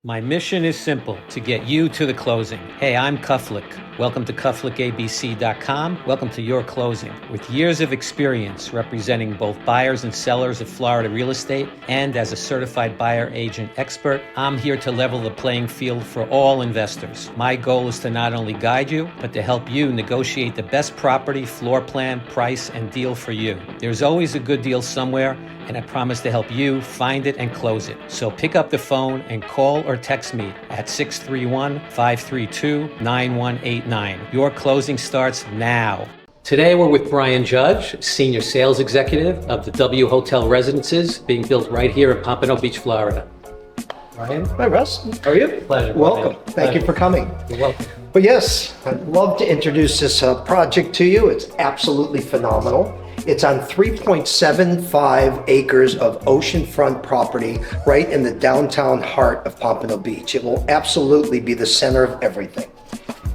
My mission is simple, to get you to the closing. Hey, I'm Kuflick. Welcome to KuflickABC.com. Welcome to your closing. With years of experience representing both buyers and sellers of Florida real estate and as a certified buyer agent expert, I'm here to level the playing field for all investors. My goal is to not only guide you, but to help you negotiate the best property, floor plan, price, and deal for you. There's always a good deal somewhere, and I promise to help you find it and close it. So pick up the phone and call or text me at 631-532-9189. Your closing starts now. Today we're with Brian Judge, Senior Sales Executive of the W Hotel Residences being built right here in Pompano Beach, Florida. Brian? Hi, Russ. How are you? Pleasure. Welcome. Thank you for coming. You're welcome. But yes, I'd love to introduce this project to you. It's absolutely phenomenal. It's on 3.75 acres of oceanfront property right in the downtown heart of Pompano Beach. It will absolutely be the center of everything.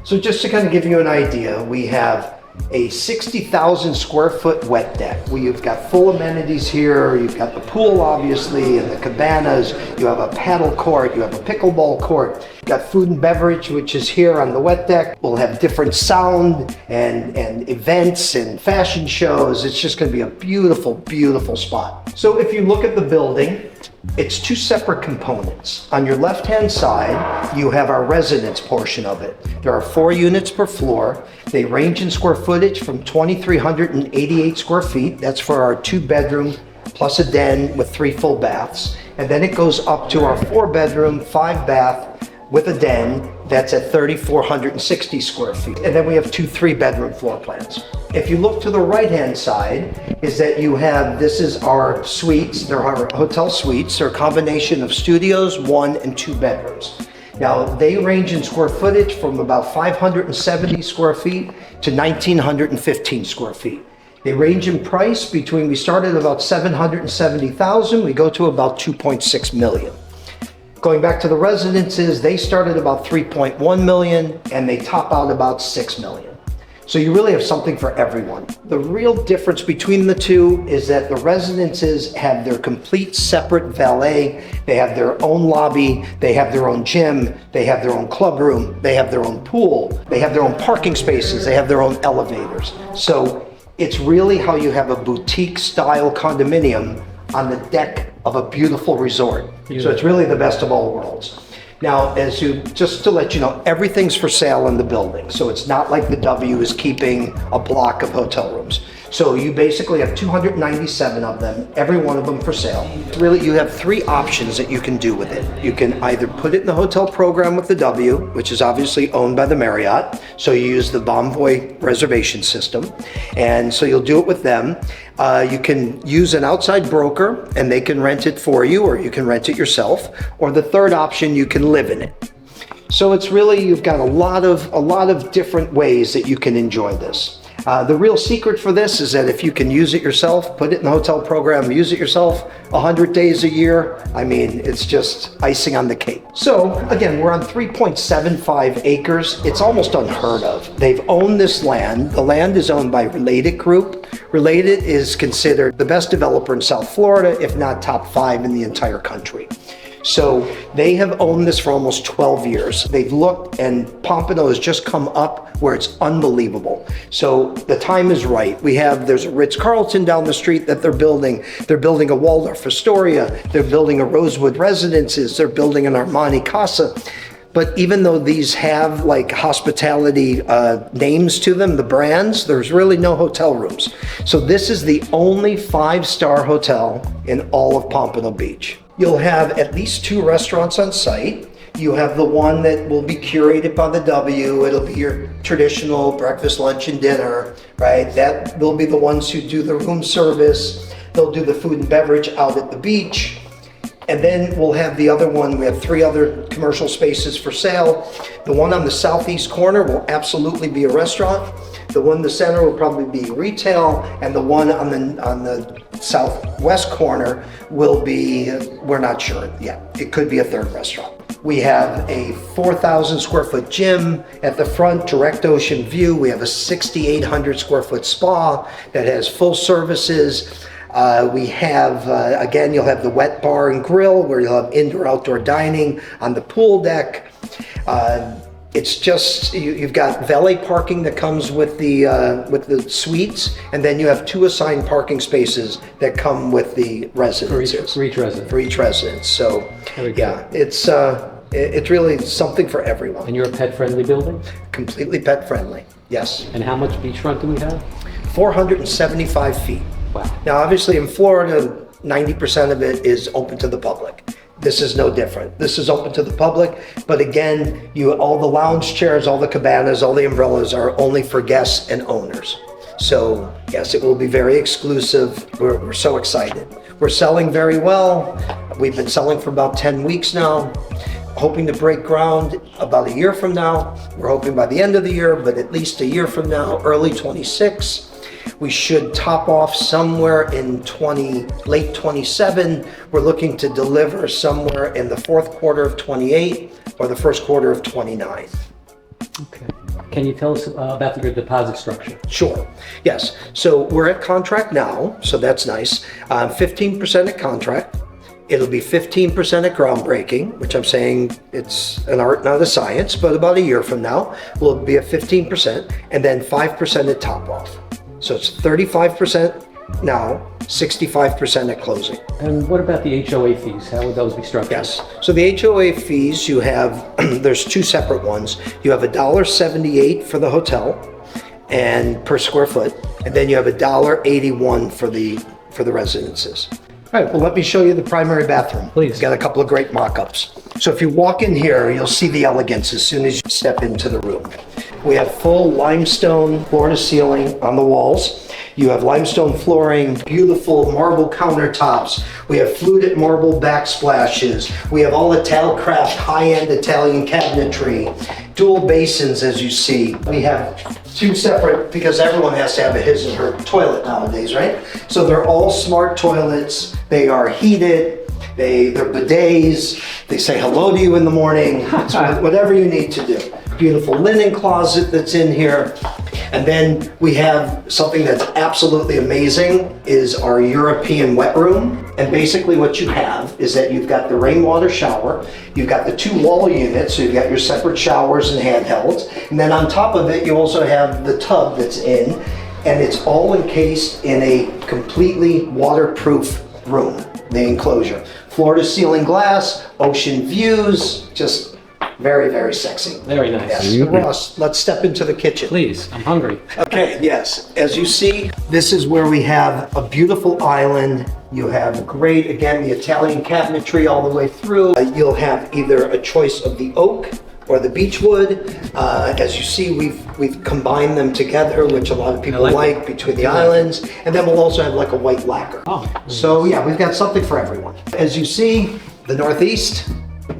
So just to kind of give you an idea, we have a 60,000 square foot wet deck. You've got full amenities here. You've got the pool, obviously, and the cabanas. You have a paddle court. You have a pickleball court. You've got food and beverage, which is here on the wet deck. We'll have different sound and events and fashion shows. It's just going to be a beautiful, beautiful spot. So if you look at the building, it's two separate components. On your left-hand side, you have our residence portion of it. There are 4 units per floor. They range in square footage from 2,388 square feet. That's for our 2-bedroom plus a den with 3 full baths. And then it goes up to our 4-bedroom, 5-bath with a den that's at 3,460 square feet. And then we have 2 3-bedroom floor plans. If you look to the right-hand side, is that you have, this is our suites. They're our hotel suites. They're a combination of studios, 1 and 2 bedrooms. Now, they range in square footage from about 570 square feet to 1,915 square feet. They range in price between, we start at about $770,000, we go to about $2.6 million. Going back to the residences, they start at about $3.1 million and they top out about $6 million. So you really have something for everyone. The real difference between the two is that the residences have their complete separate valet. They have their own lobby. They have their own gym. They have their own club room. They have their own pool. They have their own parking spaces. They have their own elevators. So it's really how you have a boutique style condominium on the deck of a beautiful resort. So it's really the best of all worlds. Now, just to let you know, everything's for sale in the building. So it's not like the W is keeping a block of hotel rooms. So you basically have 297 of them, every one of them for sale. Really, you have 3 options that you can do with it. You can either put it in the hotel program with the W, which is obviously owned by the Marriott. So you use the Bonvoy reservation system. And so you'll do it with them. You can use an outside broker and they can rent it for you, or you can rent it yourself. Or the third option, you can live in it. So it's really, you've got a lot of different ways that you can enjoy this. The real secret for this is that if you can use it yourself, put it in the hotel program, use it yourself 100 days a year, I mean, it's just icing on the cake. So again, we're on 3.75 acres. It's almost unheard of. They've owned this land. The land is owned by Related Group. Related is considered the best developer in South Florida, if not top 5 in the entire country. So they have owned this for almost 12 years. They've looked, and Pompano has just come up where it's unbelievable. So the time is right. There's a Ritz-Carlton down the street that they're building. They're building a Waldorf Astoria. They're building a Rosewood Residences. They're building an Armani Casa. But even though these have like hospitality names to them, the brands, there's really no hotel rooms. So this is the only 5-star hotel in all of Pompano Beach. You'll have at least 2 restaurants on site. You have the one that will be curated by the W. It'll be your traditional breakfast, lunch, and dinner, right? That will be the ones who do the room service. They'll do the food and beverage out at the beach. And then we'll have the other one. We have 3 other commercial spaces for sale. The one on the southeast corner will absolutely be a restaurant. The one in the center will probably be retail, and the one on the southwest corner will be, we're not sure yet. It could be a 3rd restaurant. We have a 4,000 square foot gym at the front, direct ocean view. We have a 6,800 square foot spa that has full services. We have, again, you'll have the wet bar and grill where you'll have indoor-outdoor dining on the pool deck. It's just, you've got valet parking that comes with the suites, and then you have 2 assigned parking spaces that come with the residences. For each resident. For each residence. So, yeah, it's really something for everyone. And you're a pet-friendly building? Completely pet-friendly, yes. And how much beachfront do we have? 475 feet. Wow. Now, obviously, in Florida, 90% of it is open to the public. This is no different. This is open to the public, but again, all the lounge chairs, all the cabanas, all the umbrellas are only for guests and owners. So yes, it will be very exclusive. We're so excited. We're selling very well. We've been selling for about 10 weeks now, hoping to break ground about a year from now. We're hoping by the end of the year, but at least a year from now, early 26. We should top off somewhere in late 27. We're looking to deliver somewhere in the fourth quarter of 28 or the first quarter of 29. Okay. Can you tell us about your deposit structure? Sure. Yes. So we're at contract now, so that's nice. 15% at contract. It'll be 15% at groundbreaking, which I'm saying it's an art, not a science, but about a year from now, will be at 15%, and then 5% at top off. So it's 35% now, 65% at closing. And what about the HOA fees? How would those be structured? Yes. So the HOA fees, you have, there's 2 separate ones. You have $1.78 for the hotel and per square foot, and then you have $1.81 for the residences. All right, well, let me show you the primary bathroom. Please. We've got a couple of great mock-ups. So if you walk in here, you'll see the elegance as soon as you step into the room. We have full limestone floor to ceiling on the walls. You have limestone flooring, beautiful marble countertops. We have fluted marble backsplashes. We have all Italcraft high-end Italian cabinetry. Dual basins, as you see. We have 2 separate, because everyone has to have a his and her toilet nowadays, right? So they're all smart toilets. They are heated. They're bidets. They say hello to you in the morning. It's whatever you need to do. Beautiful linen closet that's in here. And then we have something that's absolutely amazing is our European wet room. And basically what you have is that you've got the rainwater shower, you've got the 2 wall units, so you've got your separate showers and handhelds. And then on top of it, you also have the tub that's in, and it's all encased in a completely waterproof room, the enclosure. Floor to ceiling glass, ocean views, just very, very sexy. Very nice. Yes. Ross, let's step into the kitchen. Please, I'm hungry. Okay, yes. As you see, this is where we have a beautiful island. You have great, again, the Italian cabinetry all the way through. You'll have either a choice of the oak or the beechwood. As you see, we've combined them together, which a lot of people like between the islands. And then we'll also have like a white lacquer. Oh. So yeah, we've got something for everyone. As you see, the Northeast,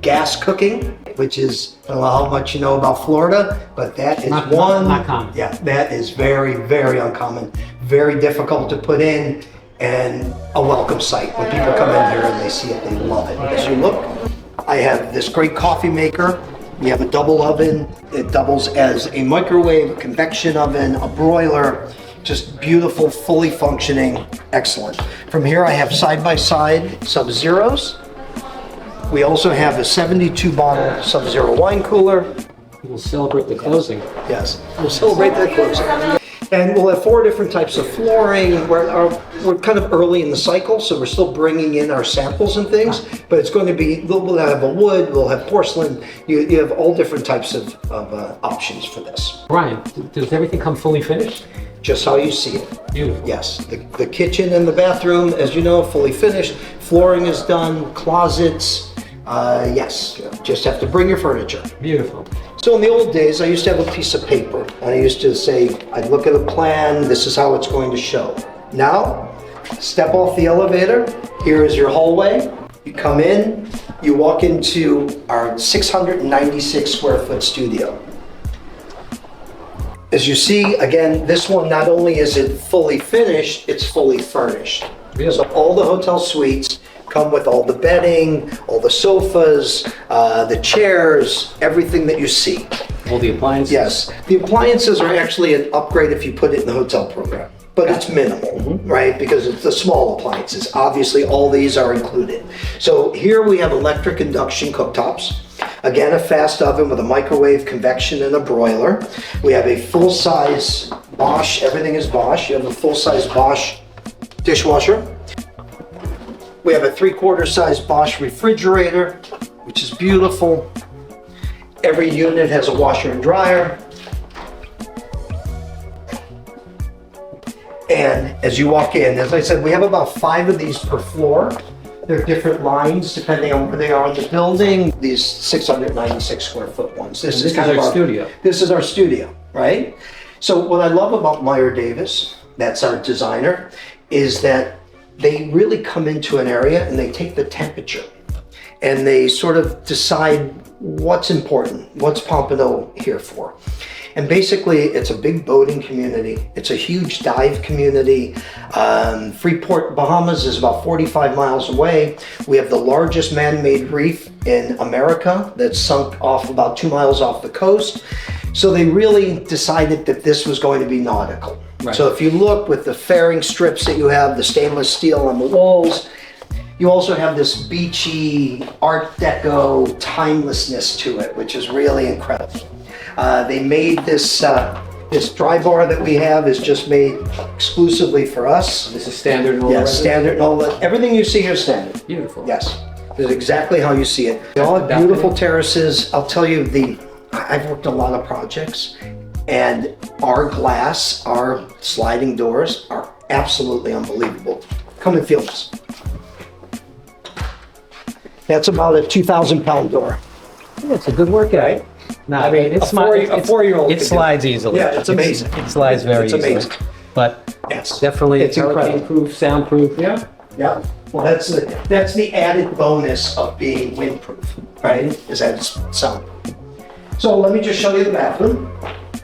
gas cooking, which is, I don't know how much you know about Florida, but that is not common. Yeah, that is very, very uncommon, very difficult to put in, and a welcome sight. When people come in here and they see it, they love it. As you look, I have this great coffee maker. We have a double oven. It doubles as a microwave, a convection oven, a broiler. Just beautiful, fully functioning, excellent. From here I have side-by-side Sub-Zeros. We also have a 72 bottle Sub-Zero wine cooler. We'll celebrate the closing. Yes, we'll celebrate that closing. And we'll have 4 different types of flooring. We're kind of early in the cycle, so we're still bringing in our samples and things, but it's going to be, we'll have a wood, we'll have porcelain. You have all different types of options for this. Brian, does everything come fully finished? Just how you see it. Beautiful. Yes, the kitchen and the bathroom, as you know, fully finished. Flooring is done, closets. Yes, just have to bring your furniture. Beautiful. So in the old days, I used to have a piece of paper, and I used to say, I'd look at a plan, this is how it's going to show. Now, step off the elevator, here is your hallway. You come in, you walk into our 696 square foot studio. As you see, again, this one, not only is it fully finished, it's fully furnished. Really? So all the hotel suites come with all the bedding, all the sofas, the chairs, everything that you see. All the appliances? Yes. The appliances are actually an upgrade if you put it in the hotel program. but it's minimal, right? Because it's the small appliances. Obviously, all these are included. So here we have electric induction cooktops. Again, a fast oven with a microwave, convection, and a broiler. We have a full-size Bosch, everything is Bosch. You have a full-size Bosch dishwasher. We have a 3/4 size Bosch refrigerator, which is beautiful. Every unit has a washer and dryer. And as you walk in, as I said, we have about 5 of these per floor. They're different lines depending on where they are in the building. These 696 square foot ones. This is kind of our studio. This is our studio, right? So what I love about Meyer Davis, that's our designer, is that they really come into an area and they take the temperature and they sort of decide what's important, what's Pompano here for. And basically, it's a big boating community. It's a huge dive community. Freeport, Bahamas is about 45 miles away. We have the largest man-made reef in America that's sunk off about 2 miles off the coast. So they really decided that this was going to be nautical. Right. So if you look with the fairing strips that you have, the stainless steel on the walls, you also have this beachy Art Deco timelessness to it, which is really incredible. They made this this dry bar that we have is just made exclusively for us. This is standard. Yes, standard and all that. Everything you see here is standard. Beautiful. Yes, this is exactly how you see it. They all have beautiful terraces. I'll tell you, I've worked a lot of projects, and our glass, our sliding doors are absolutely unbelievable. Come and feel this. That's about a 2,000-pound door. Yeah, it's a good workout. Right? No, I mean, it's a four-year-old. It slides easily. Yeah, it's amazing. It slides very easily. It's amazing. But yes, definitely it's incredible. Proof, soundproof. Yeah, yeah. Well, that's the added bonus of being windproof, right? Is that it's soundproof. So let me just show you the bathroom.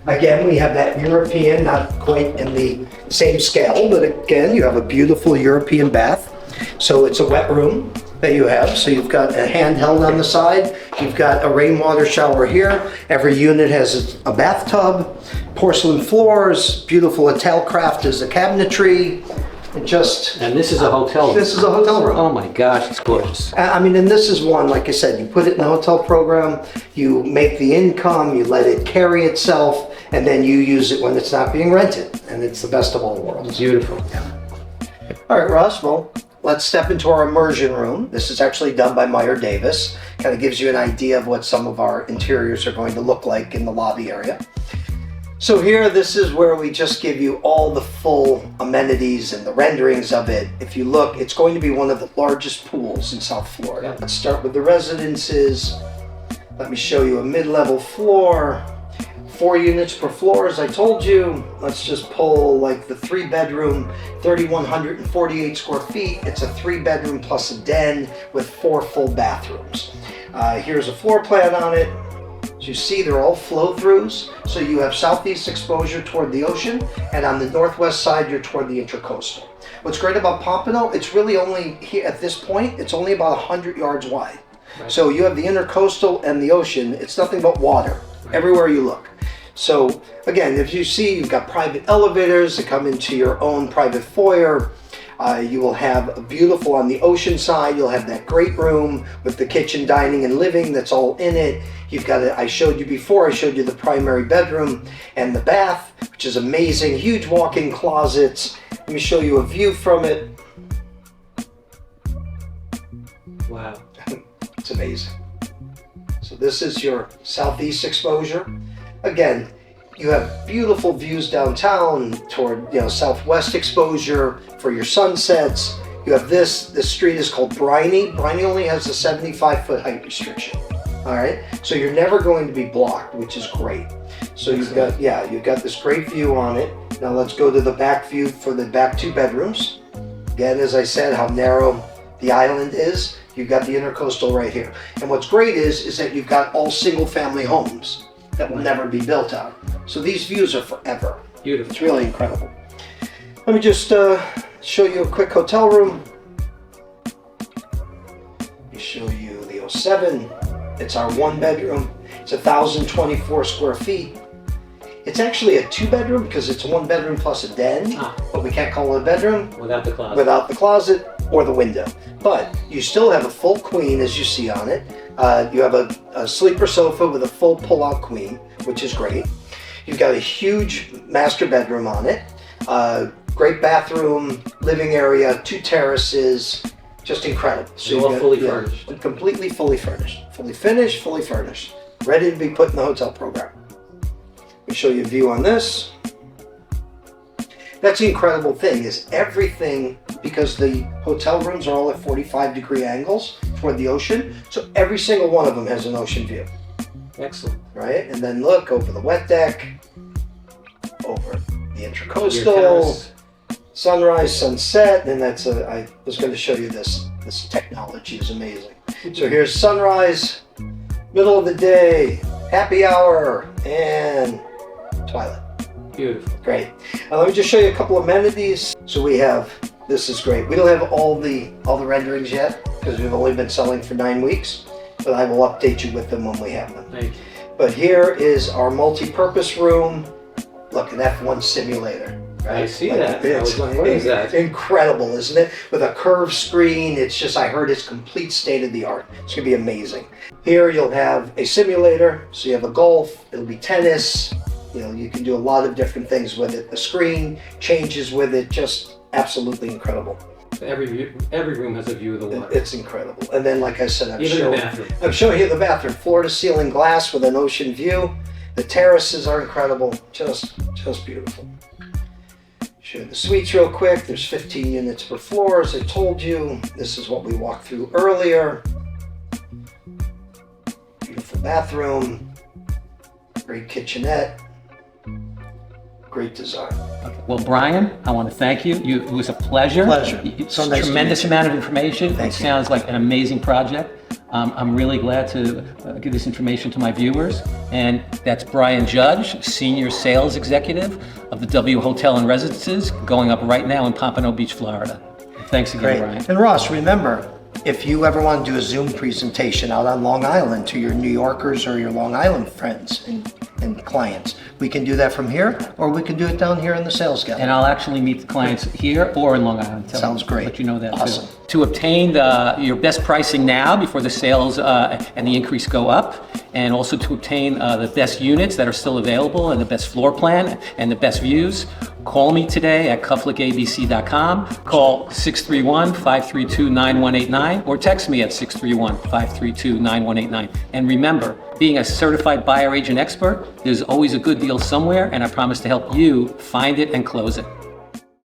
Again, we have that European, not quite in the same scale, but again, you have a beautiful European bath. So it's a wet room that you have. So you've got a handheld on the side. You've got a rainwater shower here. Every unit has a bathtub, porcelain floors, beautiful Ital craft is the cabinetry. And this is a hotel room. This is a hotel room. Oh my gosh, it's gorgeous. I mean, and this is one, like I said, you put it in the hotel program, you make the income, you let it carry itself, and then you use it when it's not being rented. And it's the best of all worlds. Beautiful. Yeah. All right, Ross, well, let's step into our immersion room. This is actually done by Meyer Davis. Kind of gives you an idea of what some of our interiors are going to look like in the lobby area. So here, this is where we just give you all the full amenities and the renderings of it. If you look, it's going to be one of the largest pools in South Florida. Let's start with the residences. Let me show you a mid-level floor. 4 units per floor, as I told you. Let's just pull like the 3-bedroom, 3,148 square feet. It's a 3-bedroom plus a den with 4 full bathrooms. Here's a floor plan on it. As you see, they're all flow-throughs. So you have southeast exposure toward the ocean, and on the northwest side, you're toward the intercoastal. What's great about Pompano, it's really only here at this point, it's only about 100 yards wide. Right. So you have the intercoastal and the ocean. It's nothing but water everywhere you look. So again, if you see, you've got private elevators that come into your own private foyer. You will have a beautiful on the ocean side. You'll have that great room with the kitchen, dining, and living that's all in it. You've got it. I showed you before. I showed you the primary bedroom and the bath, which is amazing. Huge walk-in closets. Let me show you a view from it. Wow, it's amazing. So this is your southeast exposure. Again, you have beautiful views downtown toward, southwest exposure for your sunsets. You have this street is called Briney. Briney only has a 75-foot height restriction. All right, so you're never going to be blocked, which is great. So you've got this great view on it. Now let's go to the back view for the back 2 bedrooms. Again, as I said, how narrow the island is. You've got the intercoastal right here. And what's great is that you've got all single-family homes that will never be built out. So these views are forever. Beautiful. It's really incredible. Let me just show you a quick hotel room. Let me show you the 07. It's our 1-bedroom. It's 1,024 square feet. It's actually a 2-bedroom because it's 1 bedroom plus a den, but we can't call it a bedroom Without the closet. without the closet or the window. But you still have a full queen as you see on it. You have a sleeper sofa with a full pull-out queen, which is great. You've got a huge master bedroom on it. Great bathroom, living area, 2 terraces, just incredible. So all fully furnished. Completely fully furnished. Fully finished, fully furnished. Ready to be put in the hotel program. Let me show you a view on this. That's the incredible thing, is everything, because the hotel rooms are all at 45-degree angles toward the ocean, so every single one of them has an ocean view. Excellent. Right? And then look over the wet deck, over the intercoastal, sunrise, sunset, and that's I was going to show you this. This technology is amazing. So here's sunrise, middle of the day, happy hour, and twilight. Beautiful. Great. Let me just show you a couple amenities. So we have, this is great. We don't have all the renderings yet because we've only been selling for 9 weeks, but I will update you with them when we have them. Thank you. But here is our multi-purpose room. Look, an F1 simulator. Right? I see that. I was like, what is that? Incredible, isn't it? With a curved screen, it's just, I heard it's complete state of the art. It's gonna be amazing. Here you'll have a simulator, so you have a golf, it'll be tennis, you can do a lot of different things with it. The screen changes with it, just absolutely incredible. Every room has a view of the water. It's incredible. And then, like I said, Even the bathroom. I'm showing you the bathroom, floor to ceiling glass with an ocean view. The terraces are incredible, just beautiful. Show you the suites real quick. There's 15 units per floor, as I told you. This is what we walked through earlier. Beautiful bathroom, great kitchenette, great design. Well, Brian, I want to thank you. It was a pleasure. It's So a nice to tremendous meet you. amount of information. Thank It you. sounds like an amazing project. I'm really glad to give this information to my viewers. And that's Brian Judge, Senior Sales Executive of the W Hotel and Residences, going up right now in Pompano Beach, Florida. Thanks again, Great. Brian. And Ross, remember, if you ever want to do a Zoom presentation out on Long Island to your New Yorkers or your Long Island friends and clients, we can do that from here, or we can do it down here in the sales gallery. And I'll actually meet the clients here or in Long Island. Sounds great. Let you know that Awesome. too. To obtain your best pricing now before the sales and the increase go up, and also to obtain the best units that are still available and the best floor plan and the best views, call me today at cufflickabc.com. Call 631-532-9189 or text me at 631-532-9189. And remember, being a certified buyer agent expert, there's always a good deal somewhere, and I promise to help you find it and close it.